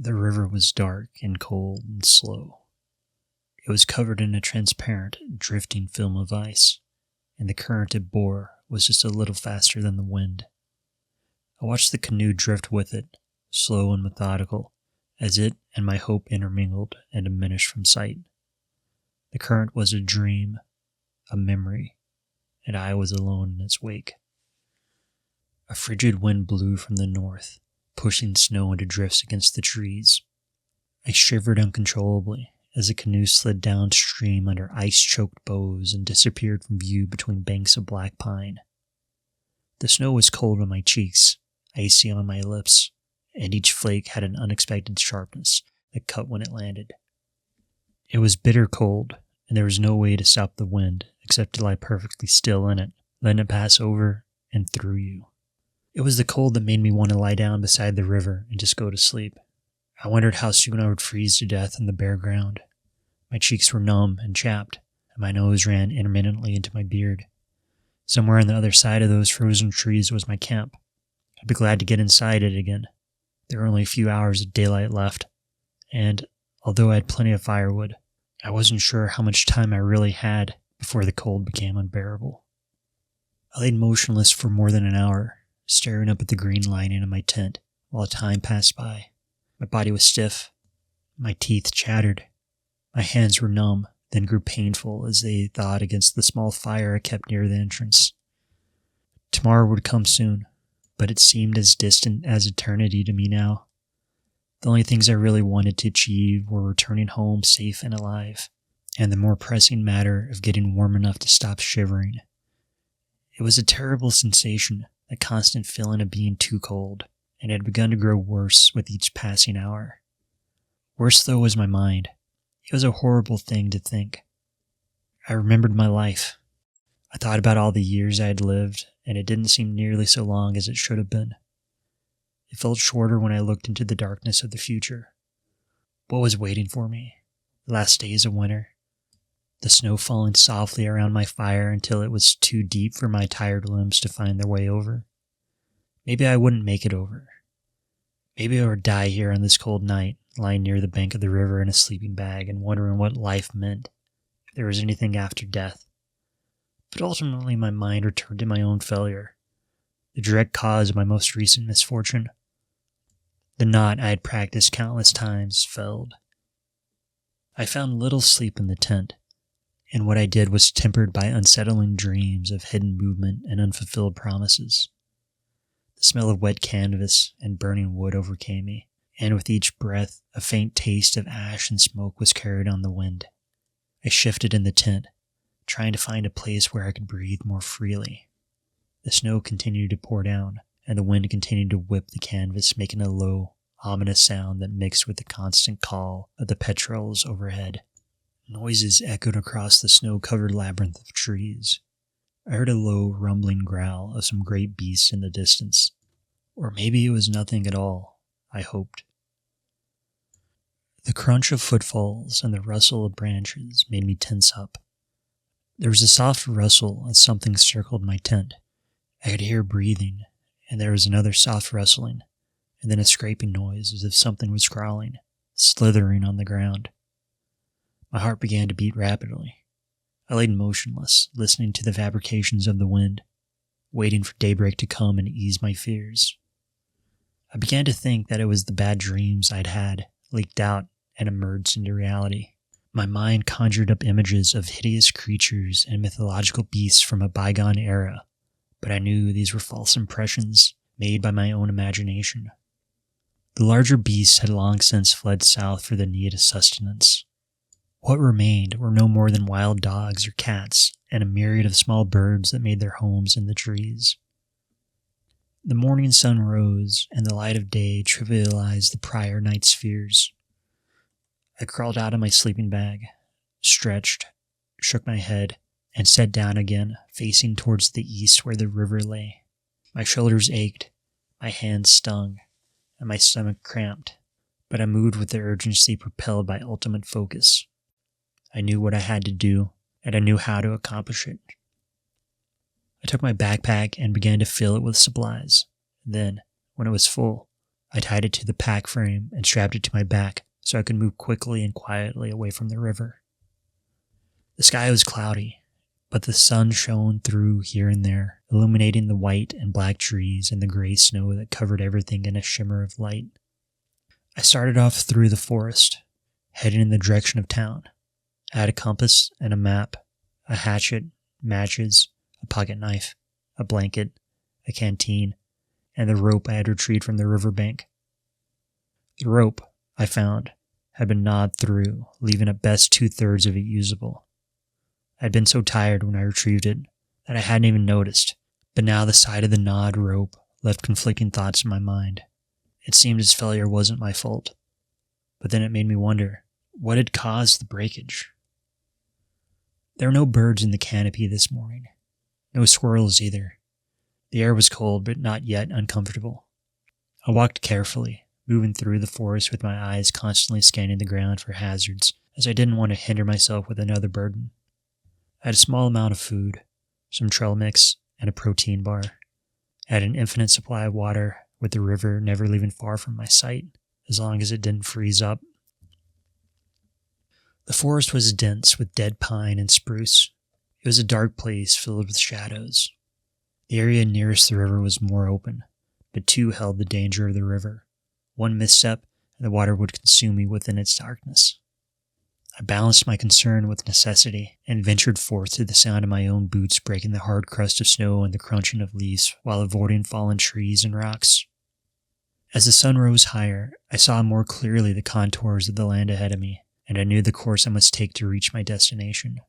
The river was dark and cold and slow. It was covered in a transparent, drifting film of ice, and the current it bore was just a little faster than the wind. I watched the canoe drift with it, slow and methodical, as it and my hope intermingled and diminished from sight. The current was a dream, a memory, and I was alone in its wake. A frigid wind blew from the north, pushing snow into drifts against the trees. I shivered uncontrollably as the canoe slid downstream under ice-choked boughs and disappeared from view between banks of black pine. The snow was cold on my cheeks, icy on my lips, and each flake had an unexpected sharpness that cut when it landed. It was bitter cold, and there was no way to stop the wind except to lie perfectly still in it, letting it pass over and through you. It was the cold that made me want to lie down beside the river and just go to sleep. I wondered how soon I would freeze to death in the bare ground. My cheeks were numb and chapped, and my nose ran intermittently into my beard. Somewhere on the other side of those frozen trees was my camp. I'd be glad to get inside it again. There were only a few hours of daylight left, and although I had plenty of firewood, I wasn't sure how much time I really had before the cold became unbearable. I laid motionless for more than an hour, staring up at the green lining of my tent while time passed by. My body was stiff, my teeth chattered, my hands were numb, then grew painful as they thawed against the small fire I kept near the entrance. Tomorrow would come soon, but it seemed as distant as eternity to me now. The only things I really wanted to achieve were returning home safe and alive, and the more pressing matter of getting warm enough to stop shivering. It was a terrible sensation, a constant feeling of being too cold, and it had begun to grow worse with each passing hour. Worse, though, was my mind. It was a horrible thing to think. I remembered my life. I thought about all the years I had lived, and it didn't seem nearly so long as it should have been. It felt shorter when I looked into the darkness of the future. What was waiting for me? The last days of winter? The snow falling softly around my fire until it was too deep for my tired limbs to find their way over? Maybe I wouldn't make it over. Maybe I would die here on this cold night, lying near the bank of the river in a sleeping bag and wondering what life meant, if there was anything after death. But ultimately my mind returned to my own failure, the direct cause of my most recent misfortune. The knot I had practiced countless times failed. I found little sleep in the tent, and what I did was tempered by unsettling dreams of hidden movement and unfulfilled promises. The smell of wet canvas and burning wood overcame me, and with each breath, a faint taste of ash and smoke was carried on the wind. I shifted in the tent, trying to find a place where I could breathe more freely. The snow continued to pour down, and the wind continued to whip the canvas, making a low, ominous sound that mixed with the constant call of the petrels overhead. Noises echoed across the snow-covered labyrinth of trees. I heard a low, rumbling growl of some great beast in the distance. Or maybe it was nothing at all, I hoped. The crunch of footfalls and the rustle of branches made me tense up. There was a soft rustle as something circled my tent. I could hear breathing, and there was another soft rustling, and then a scraping noise as if something was crawling, slithering on the ground. My heart began to beat rapidly. I laid motionless, listening to the fabrications of the wind, waiting for daybreak to come and ease my fears. I began to think that it was the bad dreams I'd had leaked out and emerged into reality. My mind conjured up images of hideous creatures and mythological beasts from a bygone era, but I knew these were false impressions made by my own imagination. The larger beasts had long since fled south for the need of sustenance. What remained were no more than wild dogs or cats and a myriad of small birds that made their homes in the trees. The morning sun rose, and the light of day trivialized the prior night's fears. I crawled out of my sleeping bag, stretched, shook my head, and sat down again, facing towards the east where the river lay. My shoulders ached, my hands stung, and my stomach cramped, but I moved with the urgency propelled by ultimate focus. I knew what I had to do, and I knew how to accomplish it. I took my backpack and began to fill it with supplies. Then, when it was full, I tied it to the pack frame and strapped it to my back so I could move quickly and quietly away from the river. The sky was cloudy, but the sun shone through here and there, illuminating the white and black trees and the gray snow that covered everything in a shimmer of light. I started off through the forest, heading in the direction of town. I had a compass and a map, a hatchet, matches, a pocket knife, a blanket, a canteen, and the rope I had retrieved from the riverbank. The rope, I found, had been gnawed through, leaving at best 2/3 of it usable. I had been so tired when I retrieved it that I hadn't even noticed, but now the sight of the gnawed rope left conflicting thoughts in my mind. It seemed its failure wasn't my fault, but then it made me wonder, what had caused the breakage? There were no birds in the canopy this morning, no squirrels either. The air was cold, but not yet uncomfortable. I walked carefully, moving through the forest with my eyes constantly scanning the ground for hazards, as I didn't want to hinder myself with another burden. I had a small amount of food, some trail mix, and a protein bar. I had an infinite supply of water, with the river never leaving far from my sight, as long as it didn't freeze up. The forest was dense with dead pine and spruce. It was a dark place filled with shadows. The area nearest the river was more open, but too held the danger of the river. One misstep, and the water would consume me within its darkness. I balanced my concern with necessity and ventured forth to the sound of my own boots breaking the hard crust of snow and the crunching of leaves while avoiding fallen trees and rocks. As the sun rose higher, I saw more clearly the contours of the land ahead of me, and I knew the course I must take to reach my destination.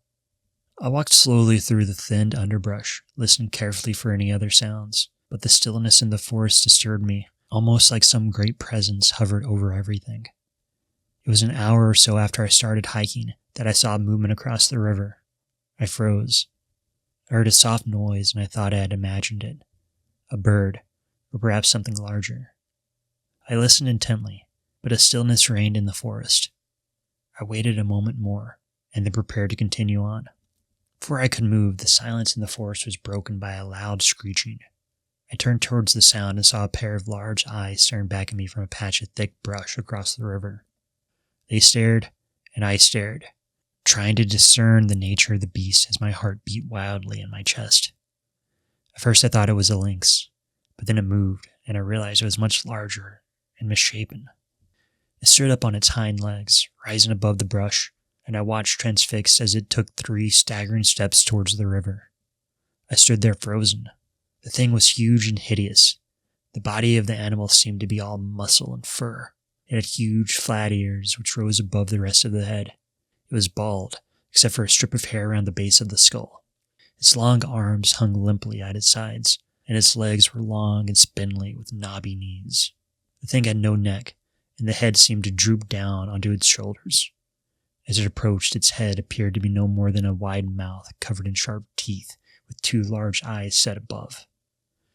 I walked slowly through the thinned underbrush, listening carefully for any other sounds, but the stillness in the forest disturbed me, almost like some great presence hovered over everything. It was an hour or so after I started hiking that I saw movement across the river. I froze. I heard a soft noise and I thought I had imagined it. A bird, or perhaps something larger. I listened intently, but a stillness reigned in the forest. I waited a moment more, and then prepared to continue on. Before I could move, the silence in the forest was broken by a loud screeching. I turned towards the sound and saw a pair of large eyes staring back at me from a patch of thick brush across the river. They stared, and I stared, trying to discern the nature of the beast as my heart beat wildly in my chest. At first I thought it was a lynx, but then it moved, and I realized it was much larger and misshapen. It stood up on its hind legs, rising above the brush, and I watched transfixed as it took 3 staggering steps towards the river. I stood there frozen. The thing was huge and hideous. The body of the animal seemed to be all muscle and fur. It had huge, flat ears, which rose above the rest of the head. It was bald, except for a strip of hair around the base of the skull. Its long arms hung limply at its sides, and its legs were long and spindly with knobby knees. The thing had no neck, and the head seemed to droop down onto its shoulders. As it approached, its head appeared to be no more than a wide mouth covered in sharp teeth, with 2 large eyes set above.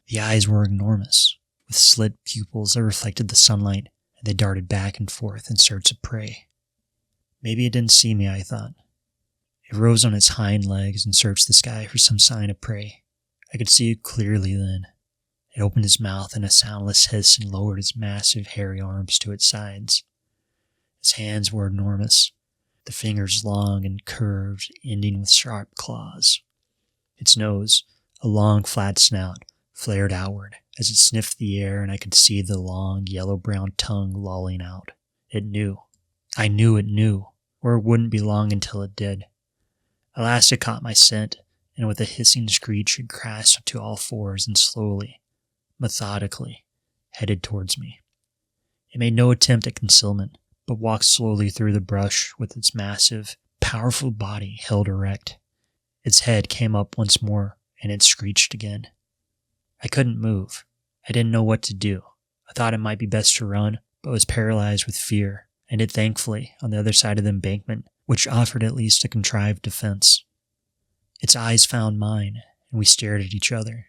The eyes were enormous, with slit pupils that reflected the sunlight, and they darted back and forth in search of prey. Maybe it didn't see me, I thought. It rose on its hind legs and searched the sky for some sign of prey. I could see it clearly then. It opened its mouth in a soundless hiss and lowered its massive hairy arms to its sides. Its hands were enormous, the fingers long and curved, ending with sharp claws. Its nose, a long flat snout, flared outward as it sniffed the air, and I could see the long yellow-brown tongue lolling out. It knew. I knew it knew, or it wouldn't be long until it did. At last it caught my scent, and with a hissing screech it crashed up to all fours and slowly, methodically, headed towards me. It made no attempt at concealment, but walked slowly through the brush with its massive, powerful body held erect. Its head came up once more, and it screeched again. I couldn't move. I didn't know what to do. I thought it might be best to run, but was paralyzed with fear, and it thankfully on the other side of the embankment, which offered at least a contrived defense. Its eyes found mine, and we stared at each other.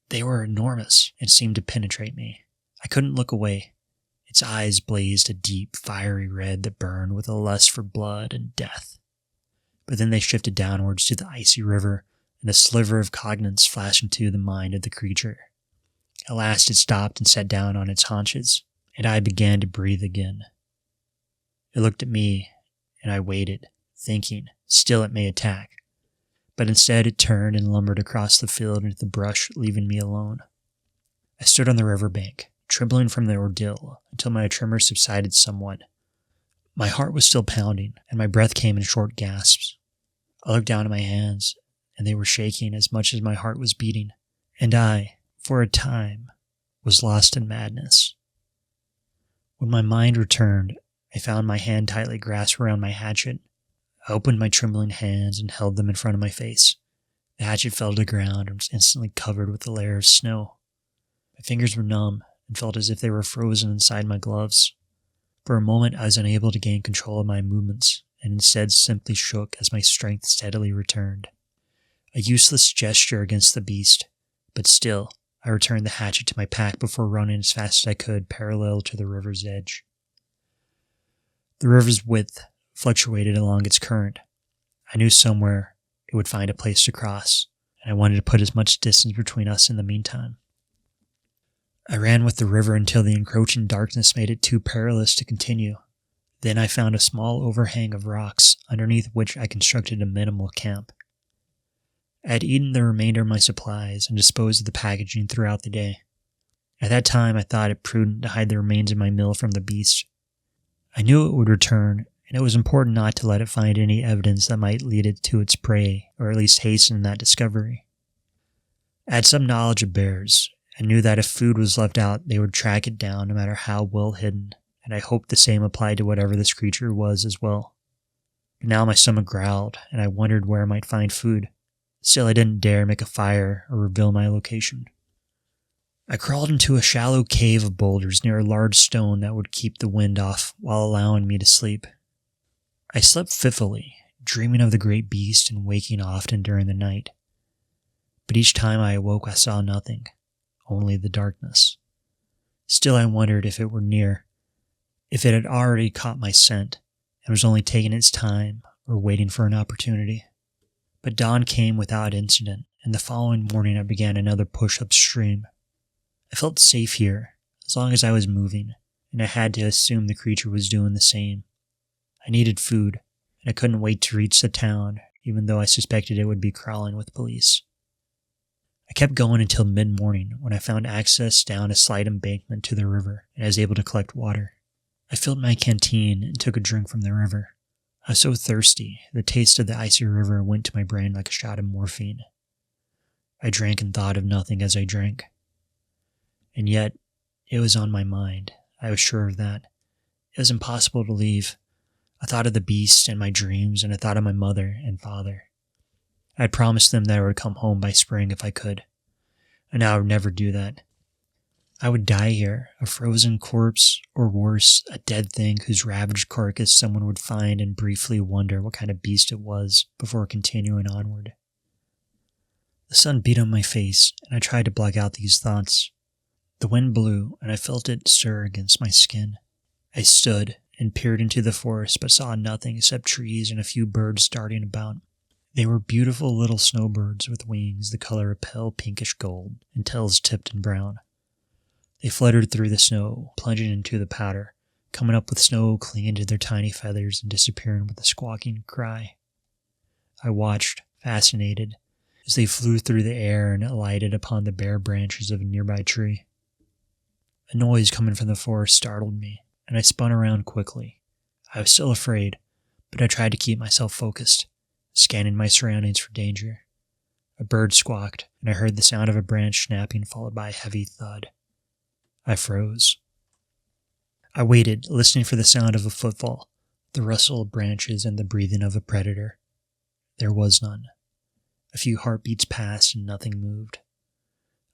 They were enormous and seemed to penetrate me. I couldn't look away. Its eyes blazed a deep, fiery red that burned with a lust for blood and death. But then they shifted downwards to the icy river, and a sliver of cognizance flashed into the mind of the creature. At last it stopped and sat down on its haunches. and I began to breathe again. It looked at me, and I waited, thinking still it may attack. But instead it turned and lumbered across the field into the brush, leaving me alone. I stood on the riverbank, trembling from the ordeal, until my tremor subsided somewhat. My heart was still pounding, and my breath came in short gasps. I looked down at my hands, and they were shaking as much as my heart was beating, and I, for a time, was lost in madness. When my mind returned, I found my hand tightly grasped around my hatchet. I opened my trembling hands and held them in front of my face. The hatchet fell to the ground and was instantly covered with a layer of snow. My fingers were numb and felt as if they were frozen inside my gloves. For a moment, I was unable to gain control of my movements, and instead simply shook as my strength steadily returned. A useless gesture against the beast, but still, I returned the hatchet to my pack before running as fast as I could parallel to the river's edge. The river's width fluctuated along its current. I knew somewhere it would find a place to cross, and I wanted to put as much distance between us in the meantime. I ran with the river until the encroaching darkness made it too perilous to continue. Then I found a small overhang of rocks, underneath which I constructed a minimal camp. I had eaten the remainder of my supplies and disposed of the packaging throughout the day. At that time, I thought it prudent to hide the remains of my meal from the beast. I knew it would return, and it was important not to let it find any evidence that might lead it to its prey, or at least hasten that discovery. I had some knowledge of bears, and knew that if food was left out, they would track it down no matter how well hidden, and I hoped the same applied to whatever this creature was as well. But now my stomach growled, and I wondered where I might find food. Still, I didn't dare make a fire or reveal my location. I crawled into a shallow cave of boulders near a large stone that would keep the wind off while allowing me to sleep. I slept fitfully, dreaming of the great beast and waking often during the night. But each time I awoke, I saw nothing, only the darkness. Still, I wondered if it were near, if it had already caught my scent and was only taking its time or waiting for an opportunity. But dawn came without incident, and the following morning I began another push upstream. I felt safe here, as long as I was moving, and I had to assume the creature was doing the same. I needed food, and I couldn't wait to reach the town, even though I suspected it would be crawling with police. I kept going until mid-morning, when I found access down a slight embankment to the river, and I was able to collect water. I filled my canteen and took a drink from the river. I was so thirsty, the taste of the icy river went to my brain like a shot of morphine. I drank and thought of nothing as I drank. And yet, it was on my mind. I was sure of that. It was impossible to leave. I thought of the beast and my dreams, and I thought of my mother and father. I had promised them that I would come home by spring if I could, and now I would never do that. I would die here, a frozen corpse, or worse, a dead thing whose ravaged carcass someone would find and briefly wonder what kind of beast it was before continuing onward. The sun beat on my face, and I tried to block out these thoughts. The wind blew, and I felt it stir against my skin. I stood and peered into the forest, but saw nothing except trees and a few birds darting about. They were beautiful little snowbirds with wings the color of pale pinkish gold and tails tipped in brown. They fluttered through the snow, plunging into the powder, coming up with snow clinging to their tiny feathers and disappearing with a squawking cry. I watched, fascinated, as they flew through the air and alighted upon the bare branches of a nearby tree. A noise coming from the forest startled me, and I spun around quickly. I was still afraid, but I tried to keep myself focused, scanning my surroundings for danger. A bird squawked, and I heard the sound of a branch snapping followed by a heavy thud. I froze. I waited, listening for the sound of a footfall, the rustle of branches, and the breathing of a predator. There was none. A few heartbeats passed and nothing moved.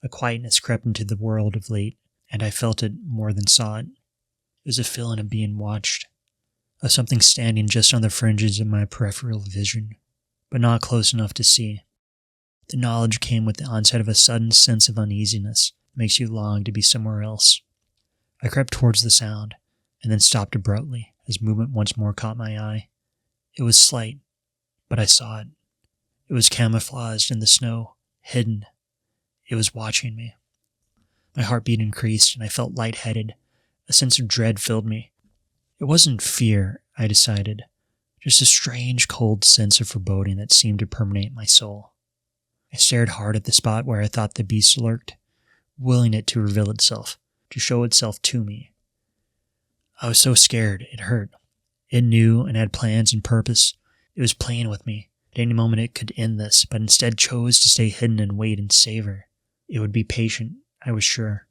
A quietness crept into the world of late, and I felt it more than saw it. It was a feeling of being watched, of something standing just on the fringes of my peripheral vision, but not close enough to see. The knowledge came with the onset of a sudden sense of uneasiness that makes you long to be somewhere else. I crept towards the sound, and then stopped abruptly as movement once more caught my eye. It was slight, but I saw it. It was camouflaged in the snow, hidden. It was watching me. My heartbeat increased, and I felt lightheaded, A sense of dread filled me. It wasn't fear, I decided, just a strange, cold sense of foreboding that seemed to permeate my soul. I stared hard at the spot where I thought the beast lurked, willing it to reveal itself, to show itself to me. I was so scared, it hurt. It knew and had plans and purpose. It was playing with me. At any moment it could end this, but instead chose to stay hidden and wait and savor. It would be patient, I was sure.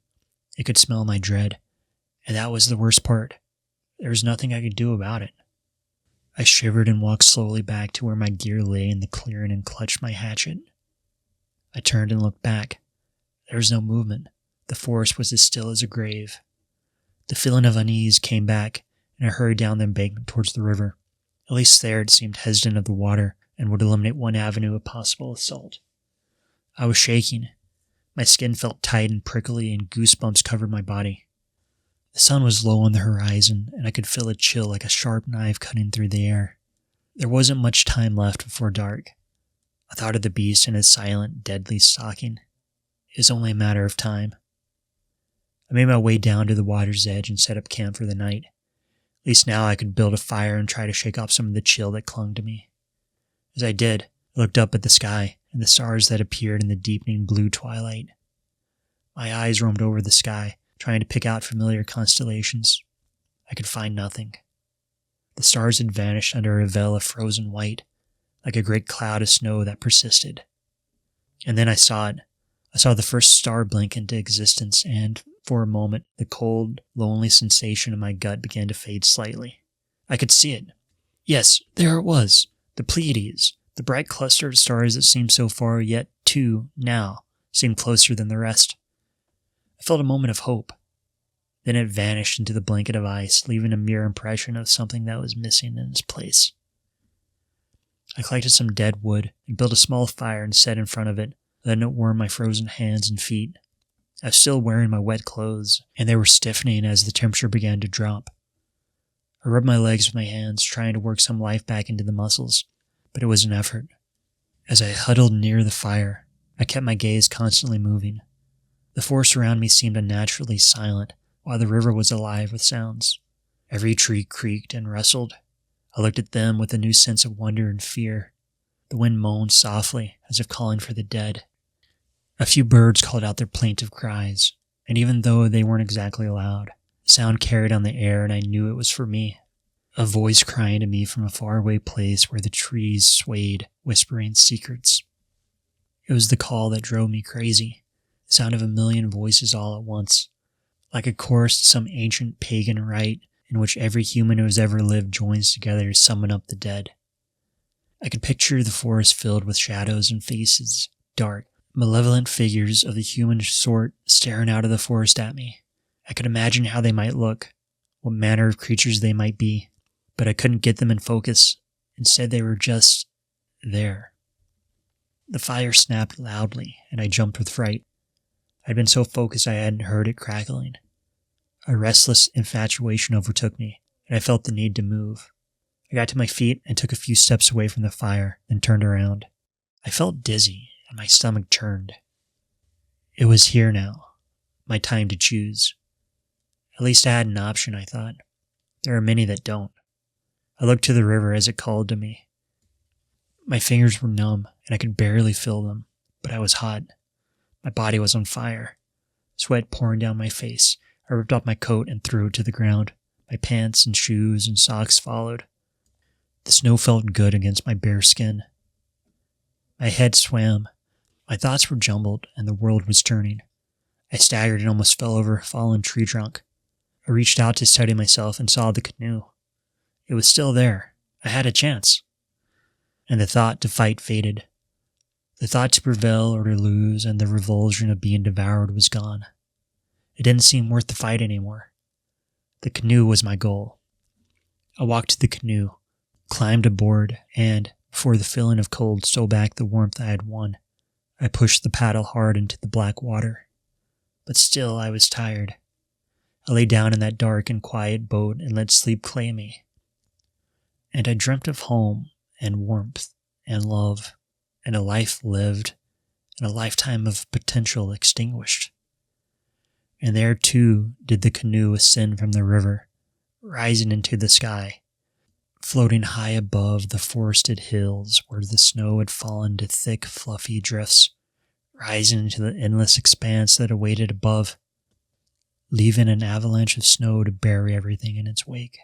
It could smell my dread, and that was the worst part. There was nothing I could do about it. I shivered and walked slowly back to where my gear lay in the clearing and clutched my hatchet. I turned and looked back. There was no movement. The forest was as still as a grave. The feeling of unease came back, and I hurried down the embankment towards the river. At least there it seemed hesitant of the water and would eliminate one avenue of possible assault. I was shaking. My skin felt tight and prickly, and goosebumps covered my body. The sun was low on the horizon, and I could feel a chill like a sharp knife cutting through the air. There wasn't much time left before dark. I thought of the beast and his silent, deadly stalking. It was only a matter of time. I made my way down to the water's edge and set up camp for the night. At least now I could build a fire and try to shake off some of the chill that clung to me. As I did, I looked up at the sky and the stars that appeared in the deepening blue twilight. My eyes roamed over the sky, trying to pick out familiar constellations. I could find nothing. The stars had vanished under a veil of frozen white, like a great cloud of snow that persisted. And then I saw it. I saw the first star blink into existence, and for a moment, the cold, lonely sensation in my gut began to fade slightly. I could see it. Yes, there it was. The Pleiades, the bright cluster of stars that seemed so far, yet too, now, seemed closer than the rest. I felt a moment of hope. Then it vanished into the blanket of ice, leaving a mere impression of something that was missing in its place. I collected some dead wood and built a small fire and set in front of it, letting it warm my frozen hands and feet. I was still wearing my wet clothes, and they were stiffening as the temperature began to drop. I rubbed my legs with my hands, trying to work some life back into the muscles, but it was an effort. As I huddled near the fire, I kept my gaze constantly moving. The forest around me seemed unnaturally silent, while the river was alive with sounds. Every tree creaked and rustled. I looked at them with a new sense of wonder and fear. The wind moaned softly, as if calling for the dead. A few birds called out their plaintive cries, and even though they weren't exactly loud, the sound carried on the air, and I knew it was for me. A voice crying to me from a faraway place where the trees swayed, whispering secrets. It was the call that drove me crazy, the sound of a million voices all at once, like a chorus to some ancient pagan rite in which every human who has ever lived joins together to summon up the dead. I could picture the forest filled with shadows and faces, dark, malevolent figures of the human sort staring out of the forest at me. I could imagine how they might look, what manner of creatures they might be, but I couldn't get them in focus. Instead, they were just there. The fire snapped loudly, and I jumped with fright. I'd been so focused I hadn't heard it crackling. A restless infatuation overtook me, and I felt the need to move. I got to my feet and took a few steps away from the fire, then turned around. I felt dizzy, and my stomach churned. It was here now, my time to choose. At least I had an option, I thought. There are many that don't. I looked to the river as it called to me. My fingers were numb, and I could barely feel them, but I was hot. My body was on fire. Sweat pouring down my face. I ripped off my coat and threw it to the ground. My pants and shoes and socks followed. The snow felt good against my bare skin. My head swam. My thoughts were jumbled, and the world was turning. I staggered and almost fell over a fallen tree trunk. I reached out to steady myself and saw the canoe. It was still there. I had a chance. And the thought to fight faded. The thought to prevail or to lose and the revulsion of being devoured was gone. It didn't seem worth the fight anymore. The canoe was my goal. I walked to the canoe, climbed aboard, and, before the feeling of cold stole back the warmth I had won, I pushed the paddle hard into the black water. But still I was tired. I lay down in that dark and quiet boat and let sleep claim me. And I dreamt of home and warmth and love and a life lived and a lifetime of potential extinguished. And there too did the canoe ascend from the river, rising into the sky, floating high above the forested hills where the snow had fallen to thick, fluffy drifts, rising into the endless expanse that awaited above, leaving an avalanche of snow to bury everything in its wake.